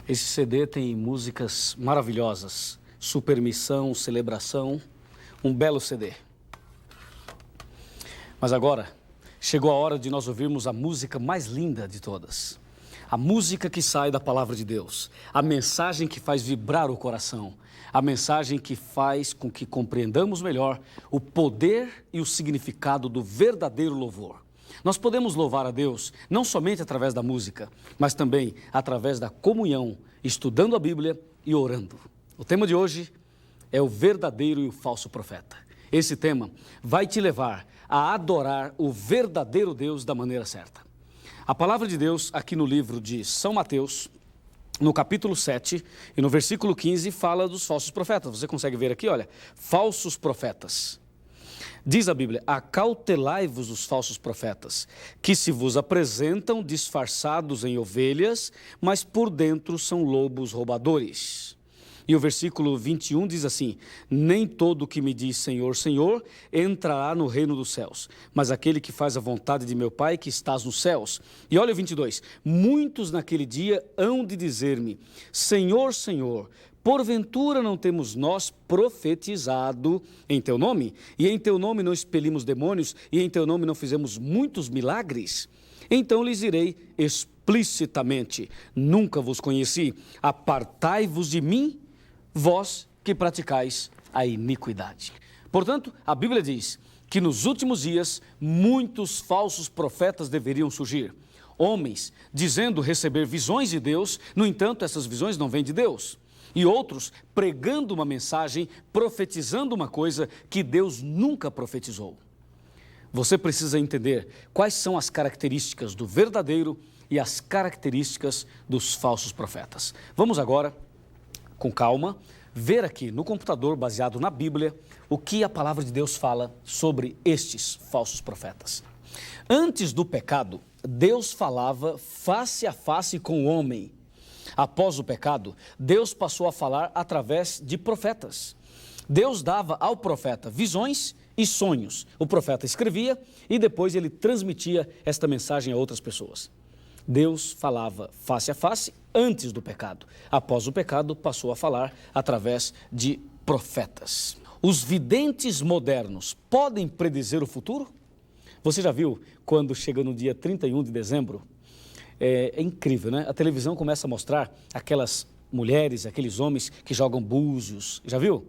Esse CD tem músicas maravilhosas, Supermissão, Celebração, um belo CD. Mas agora, chegou a hora de nós ouvirmos a música mais linda de todas. A música que sai da palavra de Deus, a mensagem que faz vibrar o coração, a mensagem que faz com que compreendamos melhor o poder e o significado do verdadeiro louvor. Nós podemos louvar a Deus não somente através da música, mas também através da comunhão, estudando a Bíblia e orando. O tema de hoje é o verdadeiro e o falso profeta. Esse tema vai te levar a adorar o verdadeiro Deus da maneira certa. A palavra de Deus aqui no livro de São Mateus, no capítulo 7 e no versículo 15, fala dos falsos profetas. Você consegue ver aqui, olha, falsos profetas. Diz a Bíblia, acautelai-vos dos falsos profetas, que se vos apresentam disfarçados em ovelhas, mas por dentro são lobos roubadores. E o versículo 21 diz assim, nem todo o que me diz Senhor, Senhor, entrará no reino dos céus, mas aquele que faz a vontade de meu Pai que estás nos céus. E olha o 22, muitos naquele dia hão de dizer-me, Senhor, Senhor, porventura não temos nós profetizado em teu nome? E em teu nome não expelimos demônios? E em teu nome não fizemos muitos milagres? Então lhes direi explicitamente, nunca vos conheci, apartai-vos de mim, vós que praticais a iniquidade. Portanto, a Bíblia diz que nos últimos dias muitos falsos profetas deveriam surgir. Homens dizendo receber visões de Deus, no entanto essas visões não vêm de Deus. E outros pregando uma mensagem, profetizando uma coisa que Deus nunca profetizou. Você precisa entender quais são as características do verdadeiro e as características dos falsos profetas. Vamos agora, com calma, ver aqui no computador, baseado na Bíblia, o que a palavra de Deus fala sobre estes falsos profetas. Antes do pecado, Deus falava face a face com o homem. Após o pecado, Deus passou a falar através de profetas. Deus dava ao profeta visões e sonhos. O profeta escrevia e depois ele transmitia esta mensagem a outras pessoas. Deus falava face a face antes do pecado. Após o pecado, passou a falar através de profetas. Os videntes modernos podem predizer o futuro? Você já viu quando chega no dia 31 de dezembro? É incrível, né? A televisão começa a mostrar aquelas mulheres, aqueles homens que jogam búzios. Já viu?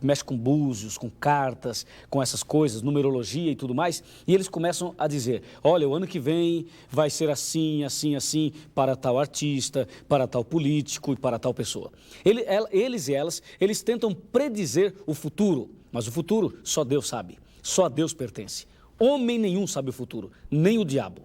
Mexe com búzios, com cartas, com essas coisas, numerologia e tudo mais. E eles começam a dizer, olha, o ano que vem vai ser assim, assim, assim, para tal artista, para tal político e para tal pessoa. Eles e elas, eles tentam predizer o futuro, mas o futuro só Deus sabe, só a Deus pertence. Homem nenhum sabe o futuro, nem o diabo.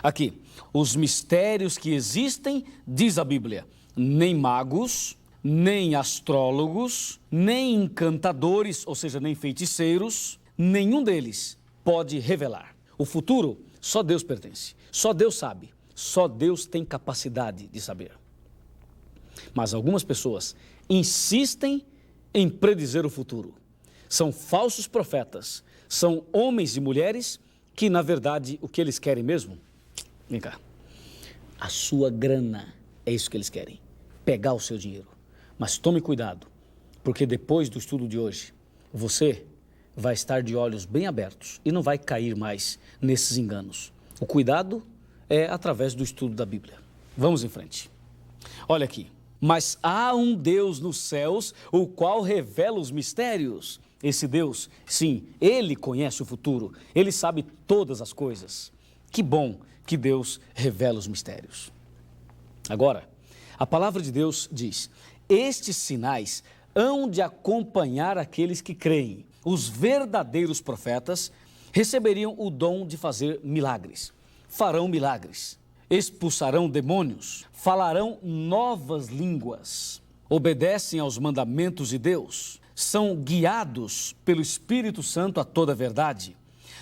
Aqui, os mistérios que existem, diz a Bíblia, nem magos, nem astrólogos, nem encantadores, ou seja, nem feiticeiros, nenhum deles pode revelar. O futuro só Deus pertence, só Deus sabe, só Deus tem capacidade de saber. Mas algumas pessoas insistem em predizer o futuro. São falsos profetas, são homens e mulheres que, na verdade, o que eles querem mesmo? Vem cá, a sua grana, é isso que eles querem, pegar o seu dinheiro. Mas tome cuidado, porque depois do estudo de hoje, você vai estar de olhos bem abertos e não vai cair mais nesses enganos. O cuidado é através do estudo da Bíblia. Vamos em frente. Olha aqui, mas há um Deus nos céus, o qual revela os mistérios. Esse Deus, sim, Ele conhece o futuro, Ele sabe todas as coisas. Que bom que Deus revela os mistérios. Agora, a palavra de Deus diz, estes sinais hão de acompanhar aqueles que creem. Os verdadeiros profetas receberiam o dom de fazer milagres, farão milagres, expulsarão demônios, falarão novas línguas, obedecem aos mandamentos de Deus, são guiados pelo Espírito Santo a toda a verdade,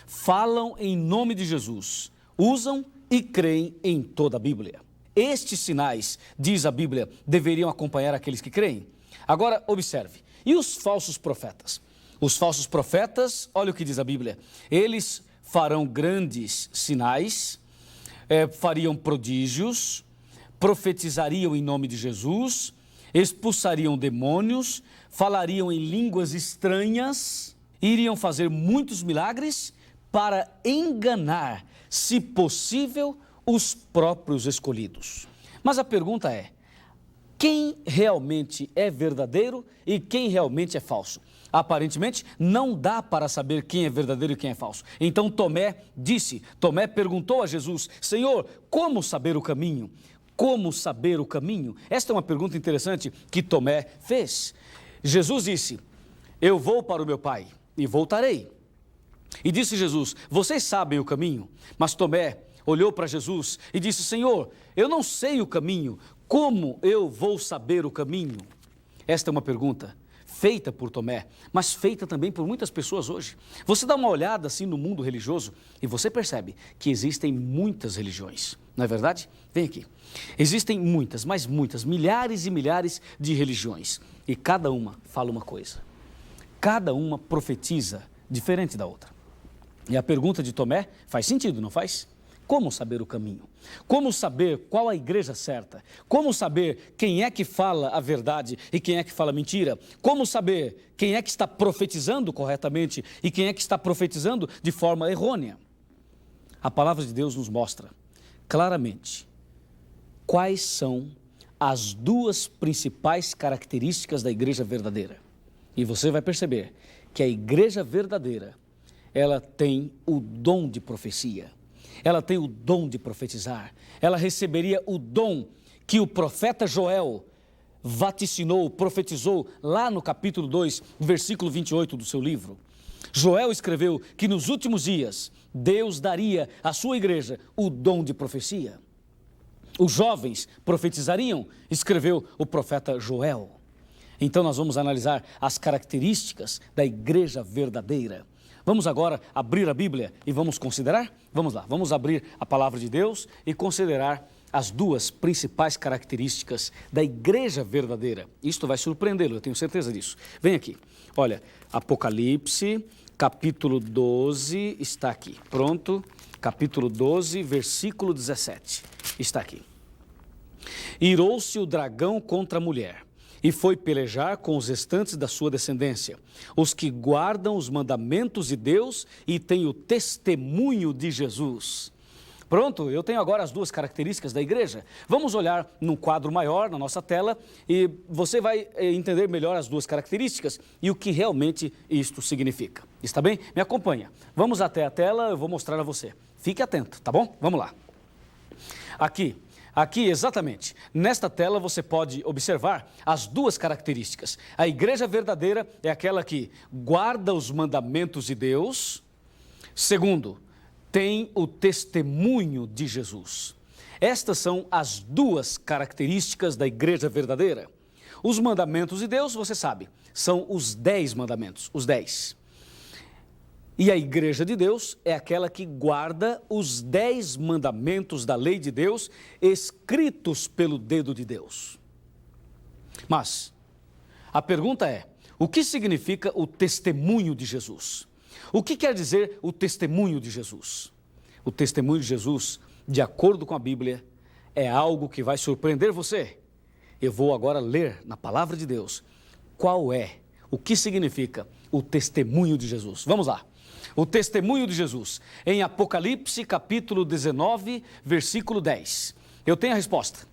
falam em nome de Jesus, usam e creem em toda a Bíblia. Estes sinais, diz a Bíblia, deveriam acompanhar aqueles que creem. Agora, observe, e os falsos profetas? Os falsos profetas, olha o que diz a Bíblia, eles farão grandes sinais, fariam prodígios, profetizariam em nome de Jesus, expulsariam demônios, falariam em línguas estranhas, iriam fazer muitos milagres para enganar, se possível, os próprios escolhidos. Mas a pergunta é: quem realmente é verdadeiro e quem realmente é falso? Aparentemente, não dá para saber quem é verdadeiro e quem é falso. Então Tomé perguntou a Jesus: Senhor, como saber o caminho? Como saber o caminho? Esta é uma pergunta interessante que Tomé fez. Jesus disse: eu vou para o meu Pai e voltarei. E disse Jesus: vocês sabem o caminho? Mas Tomé olhou para Jesus e disse: Senhor, eu não sei o caminho, como eu vou saber o caminho? Esta é uma pergunta feita por Tomé, mas feita também por muitas pessoas hoje. Você dá uma olhada assim no mundo religioso e você percebe que existem muitas religiões, não é verdade? Vem aqui. Existem muitas, mas muitas, milhares e milhares de religiões e cada uma fala uma coisa. Cada uma profetiza diferente da outra. E a pergunta de Tomé faz sentido, não faz? Como saber o caminho? Como saber qual a igreja certa? Como saber quem é que fala a verdade e quem é que fala mentira? Como saber quem é que está profetizando corretamente e quem é que está profetizando de forma errônea? A palavra de Deus nos mostra claramente quais são as duas principais características da igreja verdadeira. E você vai perceber que a igreja verdadeira, ela tem o dom de profecia. Ela tem o dom de profetizar. Ela receberia o dom que o profeta Joel vaticinou, profetizou lá no capítulo 2, versículo 28 do seu livro. Joel escreveu que nos últimos dias Deus daria à sua igreja o dom de profecia. Os jovens profetizariam, escreveu o profeta Joel. Então nós vamos analisar as características da igreja verdadeira. Vamos agora abrir a Bíblia e vamos considerar? Vamos lá, vamos abrir a palavra de Deus e considerar as duas principais características da igreja verdadeira. Isto vai surpreendê-lo, eu tenho certeza disso. Vem aqui, olha, Apocalipse, capítulo 12, está aqui, pronto, capítulo 12, versículo 17, está aqui. Irou-se o dragão contra a mulher e foi pelejar com os restantes da sua descendência, os que guardam os mandamentos de Deus e têm o testemunho de Jesus. Pronto, eu tenho agora as duas características da igreja. Vamos olhar num quadro maior na nossa tela e você vai entender melhor as duas características e o que realmente isto significa. Está bem? Me acompanha. Vamos até a tela, eu vou mostrar a você. Fique atento, tá bom? Vamos lá. Aqui, exatamente, nesta tela você pode observar as duas características. A igreja verdadeira é aquela que guarda os mandamentos de Deus. Segundo, tem o testemunho de Jesus. Estas são as duas características da igreja verdadeira. Os mandamentos de Deus, você sabe, são os 10 mandamentos, os 10. E a igreja de Deus é aquela que guarda os 10 mandamentos da lei de Deus, escritos pelo dedo de Deus. Mas a pergunta é: o que significa o testemunho de Jesus? O que quer dizer o testemunho de Jesus? O testemunho de Jesus, de acordo com a Bíblia, é algo que vai surpreender você. Eu vou agora ler na palavra de Deus o que significa o testemunho de Jesus. Vamos lá. O testemunho de Jesus, em Apocalipse, capítulo 19, versículo 10. Eu tenho a resposta.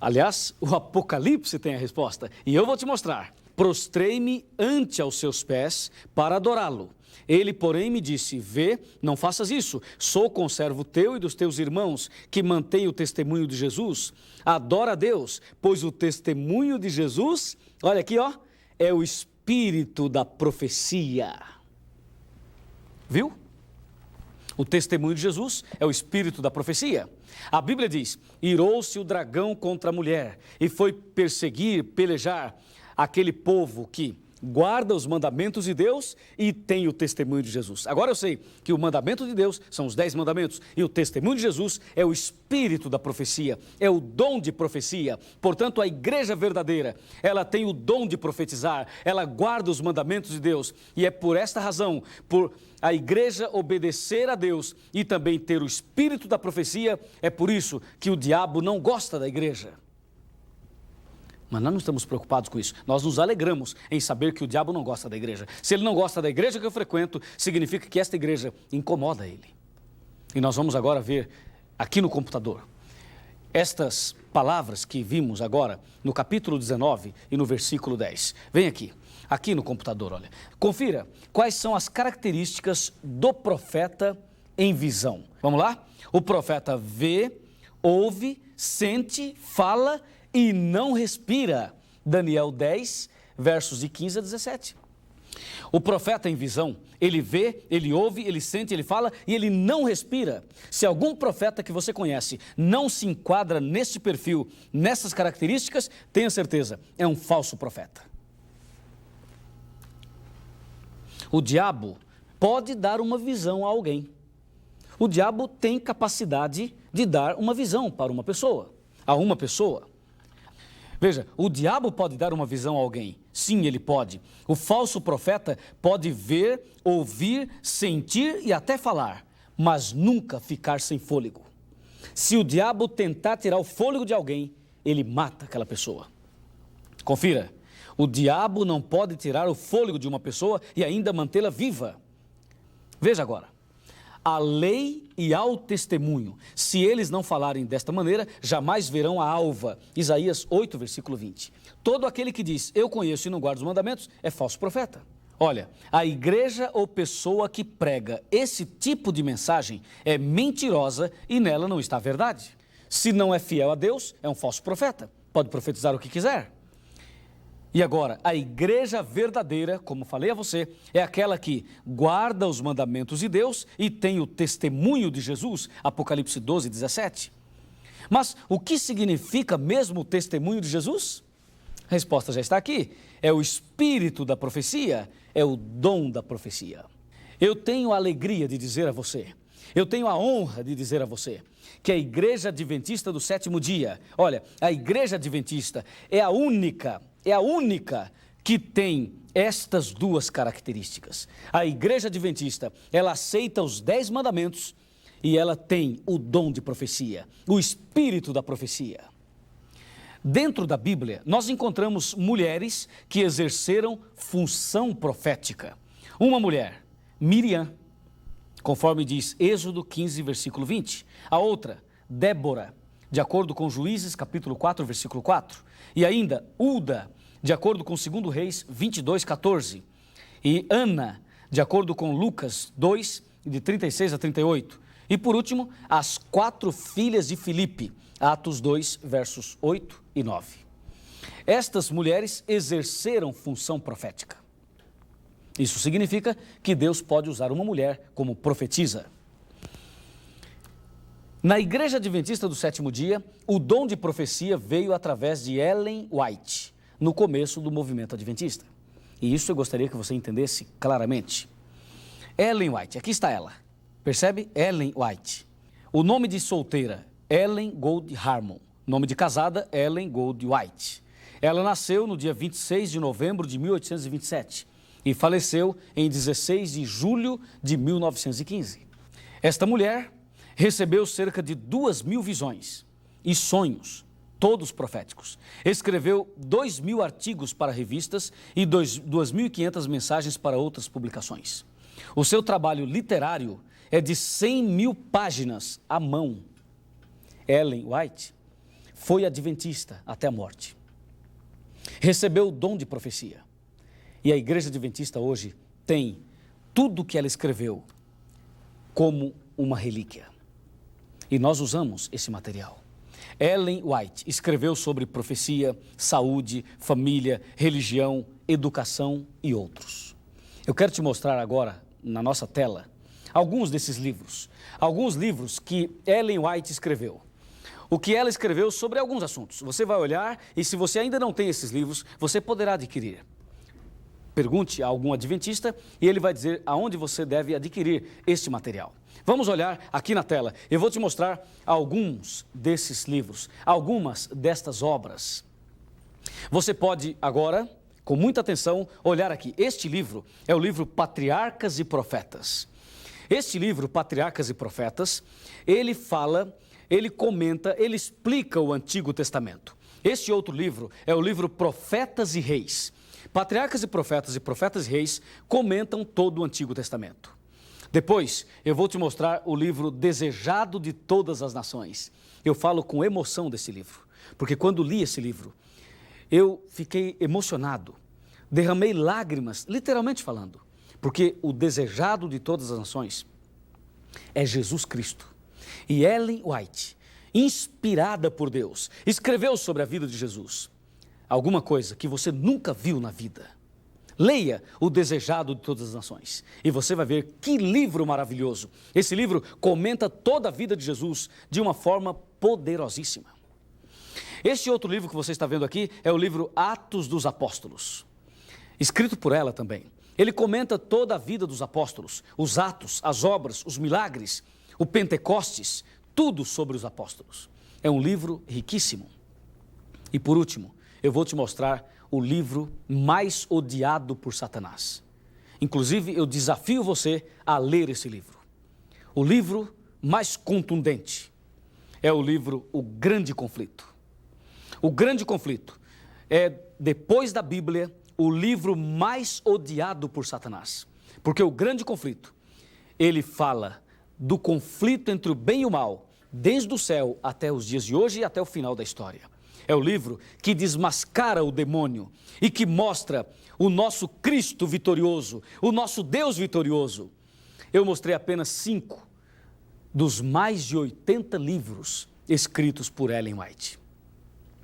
Aliás, o Apocalipse tem a resposta. E eu vou te mostrar. Prostrei-me ante aos seus pés para adorá-lo. Ele, porém, me disse: vê, não faças isso. Sou conservo teu e dos teus irmãos, que mantém o testemunho de Jesus. Adora a Deus, pois o testemunho de Jesus, olha aqui, ó, é o espírito da profecia. Viu? O testemunho de Jesus é o espírito da profecia. A Bíblia diz: irou-se o dragão contra a mulher e foi pelejar aquele povo que guarda os mandamentos de Deus e tem o testemunho de Jesus. Agora eu sei que o mandamento de Deus são os 10 mandamentos e o testemunho de Jesus é o espírito da profecia, é o dom de profecia. Portanto, a igreja verdadeira, ela tem o dom de profetizar, ela guarda os mandamentos de Deus e é por esta razão, por a igreja obedecer a Deus e também ter o espírito da profecia, é por isso que o diabo não gosta da igreja. Mas nós não estamos preocupados com isso. Nós nos alegramos em saber que o diabo não gosta da igreja. Se ele não gosta da igreja que eu frequento, significa que esta igreja incomoda ele. E nós vamos agora ver aqui no computador estas palavras que vimos agora no capítulo 19 e no versículo 10. Vem aqui no computador, olha. Confira quais são as características do profeta em visão. Vamos lá? O profeta vê, ouve, sente, fala e não respira. Daniel 10, versos de 15 a 17. O profeta em visão, ele vê, ele ouve, ele sente, ele fala e ele não respira. Se algum profeta que você conhece não se enquadra neste perfil, nessas características, tenha certeza, é um falso profeta. O diabo pode dar uma visão a alguém. O diabo tem capacidade de dar uma visão para uma pessoa, a uma pessoa. Veja, o diabo pode dar uma visão a alguém. Sim, ele pode. O falso profeta pode ver, ouvir, sentir e até falar, mas nunca ficar sem fôlego. Se o diabo tentar tirar o fôlego de alguém, ele mata aquela pessoa. Confira, o diabo não pode tirar o fôlego de uma pessoa e ainda mantê-la viva. Veja agora. A lei e ao testemunho, se eles não falarem desta maneira, jamais verão a alva. Isaías 8, versículo 20. Todo aquele que diz, eu conheço e não guardo os mandamentos, é falso profeta. Olha, a igreja ou pessoa que prega esse tipo de mensagem é mentirosa e nela não está a verdade. Se não é fiel a Deus, é um falso profeta. Pode profetizar o que quiser. E agora, a igreja verdadeira, como falei a você, é aquela que guarda os mandamentos de Deus e tem o testemunho de Jesus, Apocalipse 12, 17. Mas o que significa mesmo o testemunho de Jesus? A resposta já está aqui. É o espírito da profecia, é o dom da profecia. Eu tenho a alegria de dizer a você, eu tenho a honra de dizer a você, que a Igreja Adventista do Sétimo Dia, olha, a Igreja Adventista é a única que tem estas duas características. A Igreja Adventista, ela aceita os 10 mandamentos e ela tem o dom de profecia, o espírito da profecia. Dentro da Bíblia, nós encontramos mulheres que exerceram função profética. Uma mulher, Miriam, conforme diz Êxodo 15, versículo 20. A outra, Débora, de acordo com Juízes, capítulo 4, versículo 4. E ainda, Ulda, de acordo com 2 Reis 22, 14. E Ana, de acordo com Lucas 2, de 36 a 38. E por último, as 4 filhas de Filipe, Atos 2, versos 8 e 9. Estas mulheres exerceram função profética. Isso significa que Deus pode usar uma mulher como profetisa. Na Igreja Adventista do Sétimo Dia, o dom de profecia veio através de Ellen White, no começo do movimento adventista. E isso eu gostaria que você entendesse claramente. Ellen White, aqui está ela. Percebe? Ellen White. O nome de solteira, Ellen Gold Harmon. Nome de casada, Ellen Gold White. Ela nasceu no dia 26 de novembro de 1827 e faleceu em 16 de julho de 1915. Esta mulher recebeu cerca de 2.000 visões e sonhos, todos proféticos. Escreveu 2.000 artigos para revistas e 2.500 mensagens para outras publicações. O seu trabalho literário é de 100.000 páginas à mão. Ellen White foi adventista até a morte. Recebeu o dom de profecia. E a Igreja Adventista hoje tem tudo o que ela escreveu como uma relíquia. E nós usamos esse material. Ellen White escreveu sobre profecia, saúde, família, religião, educação e outros. Eu quero te mostrar agora, na nossa tela, alguns desses livros. Alguns livros que Ellen White escreveu. O que ela escreveu sobre alguns assuntos. Você vai olhar e se você ainda não tem esses livros, você poderá adquirir. Pergunte a algum adventista e ele vai dizer aonde você deve adquirir este material. Vamos olhar aqui na tela. Eu vou te mostrar alguns desses livros, algumas destas obras. Você pode agora, com muita atenção, olhar aqui. Este livro é o livro Patriarcas e Profetas. Este livro, Patriarcas e Profetas, ele fala, ele comenta, ele explica o Antigo Testamento. Este outro livro é o livro Profetas e Reis. Patriarcas e Profetas e Reis comentam todo o Antigo Testamento. Depois, eu vou te mostrar o livro Desejado de Todas as Nações. Eu falo com emoção desse livro, porque quando li esse livro, eu fiquei emocionado, derramei lágrimas, literalmente falando, porque o desejado de todas as nações é Jesus Cristo. E Ellen White, inspirada por Deus, escreveu sobre a vida de Jesus alguma coisa que você nunca viu na vida. Leia O Desejado de Todas as Nações e você vai ver que livro maravilhoso. Esse livro comenta toda a vida de Jesus de uma forma poderosíssima. Este outro livro que você está vendo aqui é o livro Atos dos Apóstolos, escrito por ela também. Ele comenta toda a vida dos apóstolos, os atos, as obras, os milagres, o Pentecostes, tudo sobre os apóstolos. É um livro riquíssimo. E por último, eu vou te mostrar o livro mais odiado por Satanás. Inclusive, eu desafio você a ler esse livro. O livro mais contundente é o livro O Grande Conflito. O Grande Conflito é, depois da Bíblia, o livro mais odiado por Satanás. Porque o Grande Conflito, ele fala do conflito entre o bem e o mal, desde o céu até os dias de hoje e até o final da história. É o livro que desmascara o demônio e que mostra o nosso Cristo vitorioso, o nosso Deus vitorioso. Eu mostrei apenas 5 dos mais de 80 livros escritos por Ellen White.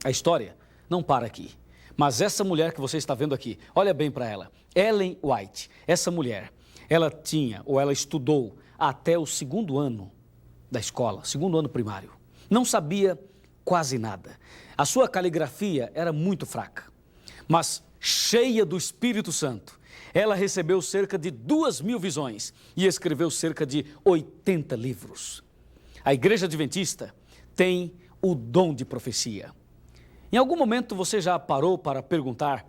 A história não para aqui, mas essa mulher que você está vendo aqui, olha bem para ela, Ellen White, essa mulher, ela estudou até o 2º ano da escola, 2º ano primário. Não sabia quase nada. A sua caligrafia era muito fraca, mas cheia do Espírito Santo. Ela recebeu cerca de 2.000 visões e escreveu cerca de 80 livros. A Igreja Adventista tem o dom de profecia. Em algum momento você já parou para perguntar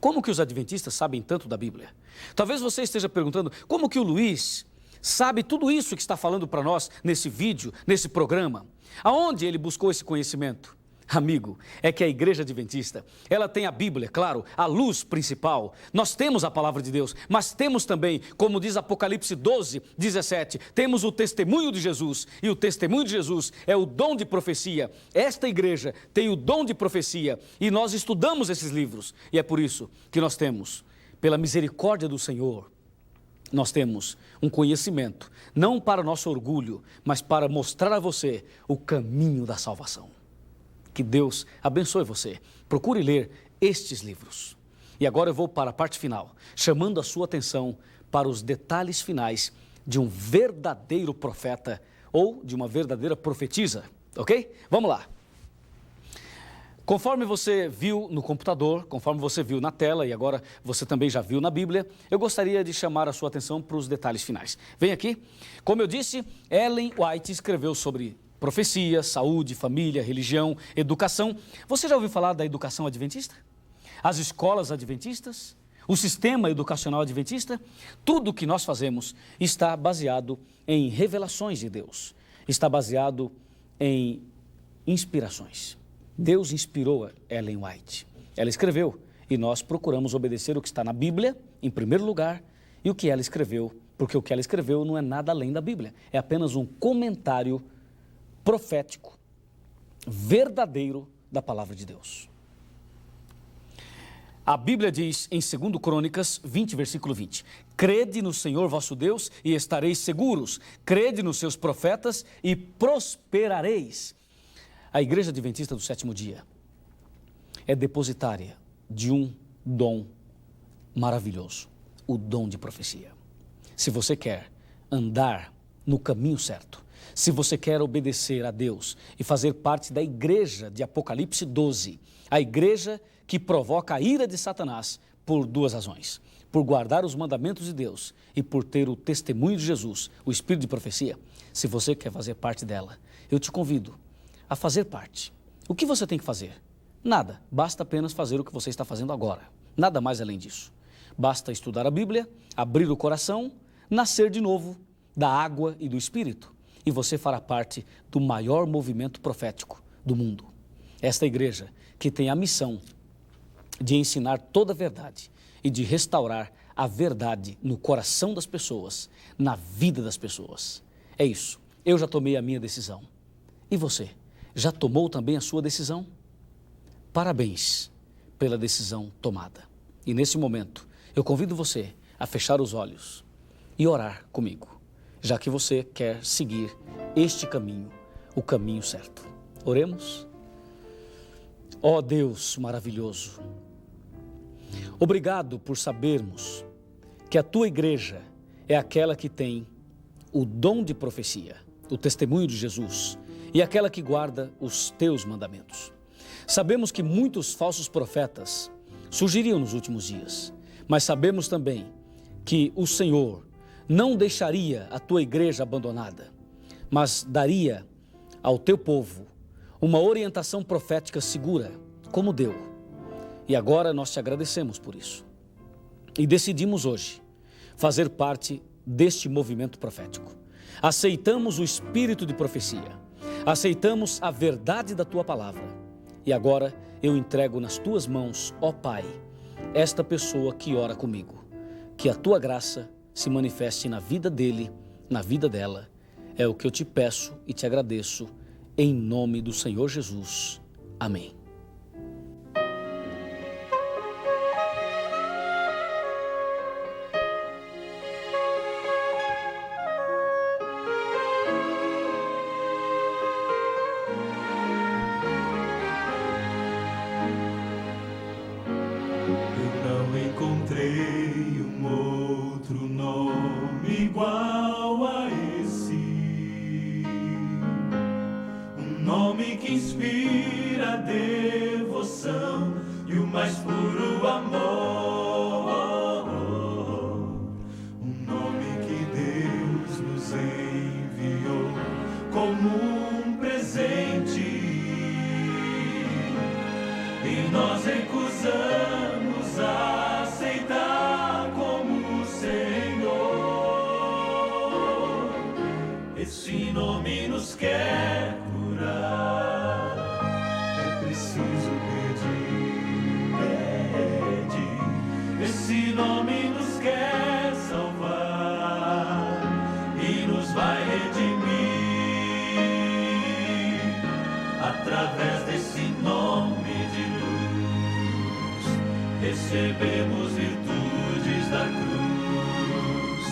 como que os adventistas sabem tanto da Bíblia? Talvez você esteja perguntando como que o Luiz sabe tudo isso que está falando para nós nesse vídeo, nesse programa. Aonde ele buscou esse conhecimento? Amigo, é que a Igreja Adventista, ela tem a Bíblia, claro, a luz principal. Nós temos a Palavra de Deus, mas temos também, como diz Apocalipse 12, 17, temos o testemunho de Jesus. E o testemunho de Jesus é o dom de profecia. Esta igreja tem o dom de profecia e nós estudamos esses livros. E é por isso que nós temos, pela misericórdia do Senhor, nós temos um conhecimento, não para nosso orgulho, mas para mostrar a você o caminho da salvação. Que Deus abençoe você. Procure ler estes livros. E agora eu vou para a parte final, chamando a sua atenção para os detalhes finais de um verdadeiro profeta ou de uma verdadeira profetisa, ok? Vamos lá. Conforme você viu no computador, conforme você viu na tela e agora você também já viu na Bíblia, eu gostaria de chamar a sua atenção para os detalhes finais. Vem aqui. Como eu disse, Ellen White escreveu sobre profecia, saúde, família, religião, educação. Você já ouviu falar da educação adventista? As escolas adventistas? O sistema educacional adventista? Tudo o que nós fazemos está baseado em revelações de Deus. Está baseado em inspirações. Deus inspirou Ellen White. Ela escreveu e nós procuramos obedecer o que está na Bíblia, em primeiro lugar, e o que ela escreveu, porque o que ela escreveu não é nada além da Bíblia. É apenas um comentário profético, verdadeiro da palavra de Deus. A Bíblia diz em 2 Crônicas 20, versículo 20, crede no Senhor vosso Deus e estareis seguros, crede nos seus profetas e prosperareis. A Igreja Adventista do Sétimo Dia é depositária de um dom maravilhoso, o dom de profecia. Se você quer andar no caminho certo, se você quer obedecer a Deus e fazer parte da igreja de Apocalipse 12, a igreja que provoca a ira de Satanás por duas razões. Por guardar os mandamentos de Deus e por ter o testemunho de Jesus, o espírito de profecia. Se você quer fazer parte dela, eu te convido a fazer parte. O que você tem que fazer? Nada, basta apenas fazer o que você está fazendo agora. Nada mais além disso. Basta estudar a Bíblia, abrir o coração, nascer de novo da água e do Espírito. E você fará parte do maior movimento profético do mundo. Esta igreja que tem a missão de ensinar toda a verdade e de restaurar a verdade no coração das pessoas, na vida das pessoas. É isso. Eu já tomei a minha decisão. E você? Já tomou também a sua decisão? Parabéns pela decisão tomada. E nesse momento, eu convido você a fechar os olhos e orar comigo, já que você quer seguir este caminho, o caminho certo. Oremos? Ó Deus maravilhoso, obrigado por sabermos que a tua igreja é aquela que tem o dom de profecia, o testemunho de Jesus e aquela que guarda os teus mandamentos. Sabemos que muitos falsos profetas surgiriam nos últimos dias, mas sabemos também que o Senhor não deixaria a tua igreja abandonada, mas daria ao teu povo uma orientação profética segura, como deu. E agora nós te agradecemos por isso. E decidimos hoje fazer parte deste movimento profético. Aceitamos o espírito de profecia, aceitamos a verdade da tua palavra. E agora eu entrego nas tuas mãos, ó Pai, esta pessoa que ora comigo. Que a tua graça se manifeste na vida dele, na vida dela. É o que eu te peço e te agradeço, em nome do Senhor Jesus. Amém. Encontrei um outro nome igual a esse, um nome que inspira devoção e o mais puro amor, um nome que Deus nos enviou como um presente e nós recusamos aceitar como Senhor. Esse nome nos quer curar, é preciso pedir. Esse nome nos quer salvar e nos vai redimir. Através desse nome de luz, recebemos virtudes da cruz.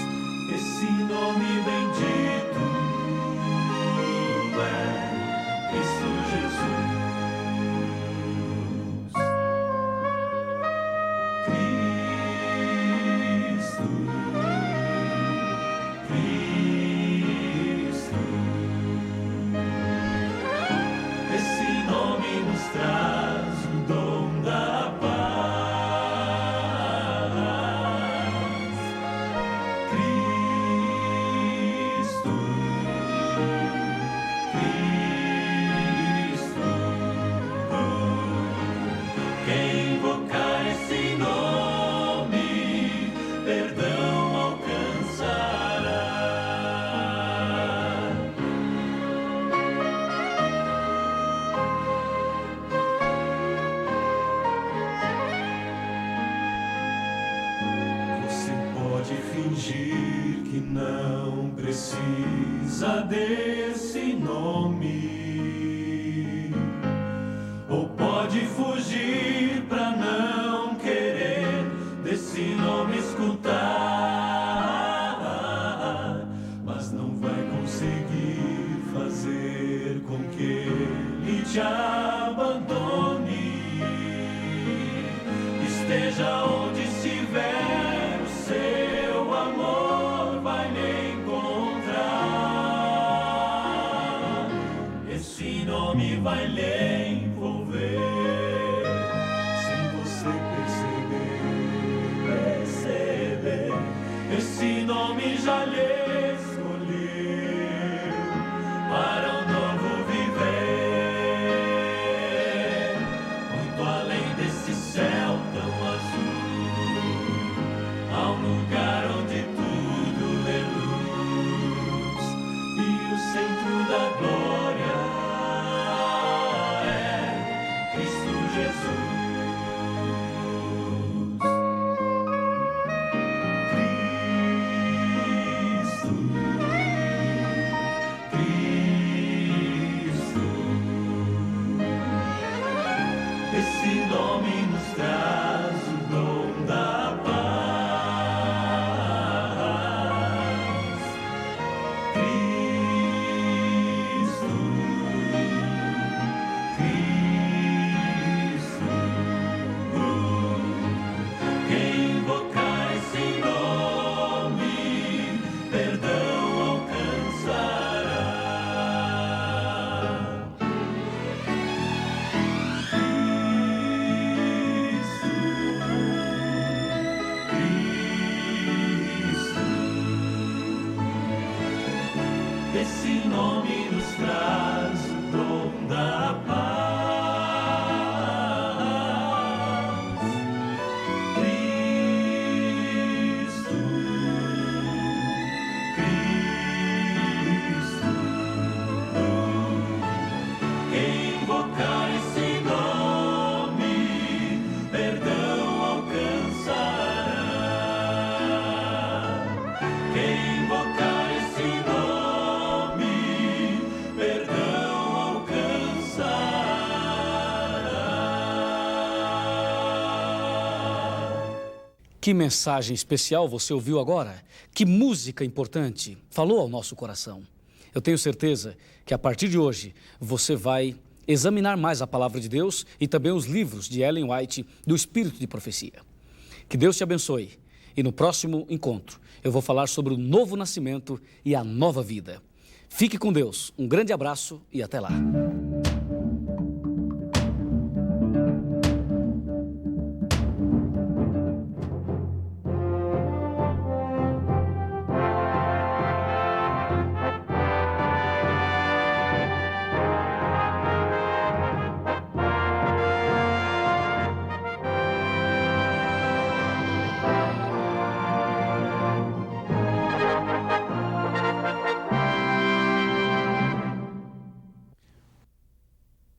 Esse nome bendito é Cristo Jesus. Cristo. Esse nome nos traz o dom da paz. Cristo, Cristo. Quem invocar esse nome, perdão alcançará. Você pode fingir que não precisa desse nome, ou pode fugir pra não querer desse nome escutar, mas não vai conseguir fazer com que ele te abandone. Esteja onde estiver, o seu amor vai lhe encontrar. Esse nome vai lhe envolver sem você perceber. lhe escolheu para um novo viver, muito além desse céu tão azul, há um lugar onde tudo é luz e o centro da glória é Cristo Jesus. Esse nome nos traz o dom da paz. Cristo, Cristo. Quem invocar esse nome, perdão alcançará. Esse nome nos traz o dom da paz. Cristo, Cristo. Quem invocar esse nome, perdão alcançará. Quem invocar esse nome, perdão alcançará. Que mensagem especial você ouviu agora? Que música importante falou ao nosso coração. Eu tenho certeza que a partir de hoje você vai examinar mais a palavra de Deus e também os livros de Ellen White do Espírito de Profecia. Que Deus te abençoe. E no próximo encontro eu vou falar sobre o novo nascimento e a nova vida. Fique com Deus. Um grande abraço e até lá.